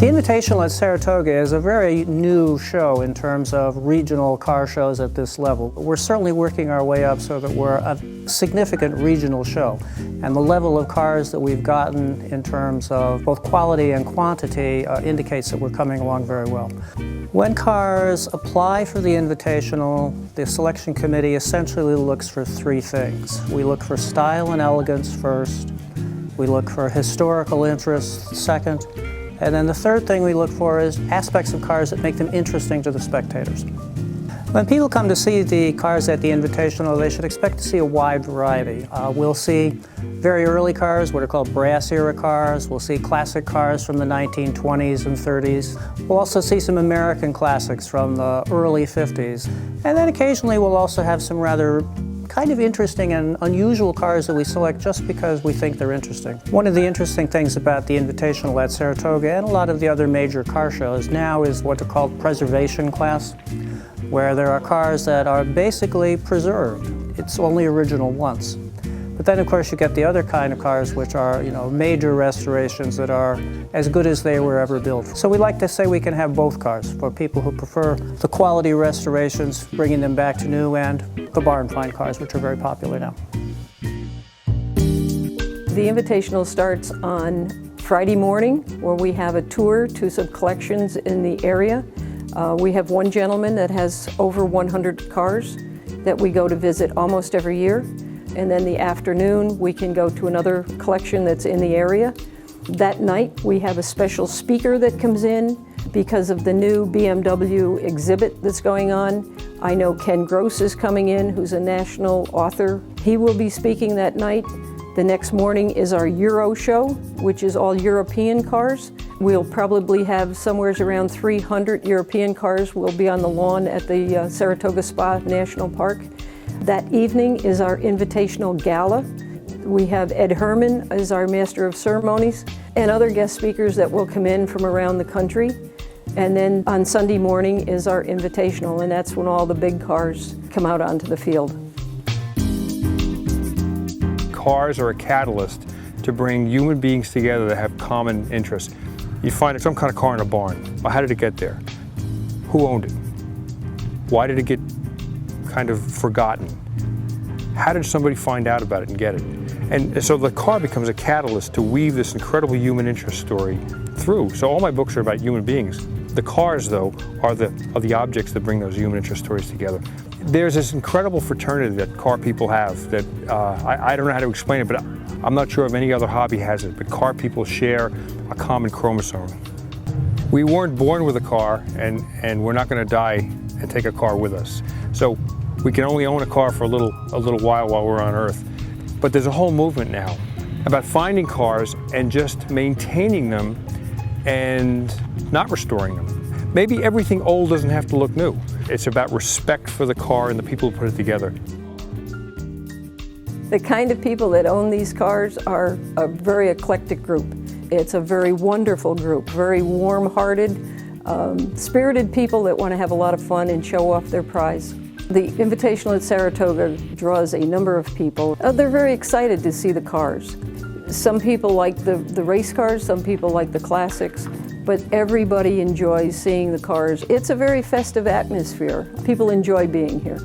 The Invitational at Saratoga is a very new show in terms of regional car shows at this level. We're certainly working our way up so that we're a significant regional show. And the level of cars that we've gotten in terms of both quality and quantity indicates that we're coming along very well. When cars apply for the Invitational, the selection committee essentially looks for three things. We look for style and elegance first. We look for historical interest second. And then the third thing we look for is aspects of cars that make them interesting to the spectators. When people come to see the cars at the Invitational, they should expect to see a wide variety. We'll see very early cars, what are called brass era cars. We'll see classic cars from the 1920s and 30s. We'll also see some American classics from the early 50s. And then occasionally we'll also have some rather kind of interesting and unusual cars that we select just because we think they're interesting. One of the interesting things about the Invitational at Saratoga and a lot of the other major car shows now is what are called preservation class, where there are cars that are basically preserved. It's only original once. But then of course you get the other kind of cars which are, major restorations that are as good as they were ever built. So we like to say we can have both cars for people who prefer the quality restorations, bringing them back to new, and the barn find cars, which are very popular now. The Invitational starts on Friday morning, where we have a tour to some collections in the area. We have one gentleman that has over 100 cars that we go to visit almost every year. And then the afternoon, we can go to another collection that's in the area. That night, we have a special speaker that comes in because of the new BMW exhibit that's going on. I know Ken Gross is coming in, who's a national author. He will be speaking that night. The next morning is our Euro show, which is all European cars. We'll probably have somewhere around 300 European cars will be on the lawn at the Saratoga Spa National Park. That evening is our Invitational Gala. We have Ed Herman as our Master of Ceremonies and other guest speakers that will come in from around the country. And then on Sunday morning is our Invitational, and that's when all the big cars come out onto the field. Cars are a catalyst to bring human beings together that have common interests. You find some kind of car in a barn. Well, how did it get there? Who owned it? Why did it get kind of forgotten? How did somebody find out about it and get it? And so the car becomes a catalyst to weave this incredible human interest story through. So all my books are about human beings. The cars, though, are the objects that bring those human interest stories together. There's this incredible fraternity that car people have that I don't know how to explain it, but I'm not sure if any other hobby has it, but car people share a common chromosome. We weren't born with a car, and we're not going to die and take a car with us. So we can only own a car for a little while we're on Earth. But there's a whole movement now about finding cars and just maintaining them and not restoring them. Maybe everything old doesn't have to look new. It's about respect for the car and the people who put it together. The kind of people that own these cars are a very eclectic group. It's a very wonderful group, very warm-hearted, spirited people that want to have a lot of fun and show off their prize. The Invitational at Saratoga draws a number of people. They're very excited to see the cars. Some people like the race cars, some people like the classics, but everybody enjoys seeing the cars. It's a very festive atmosphere. People enjoy being here.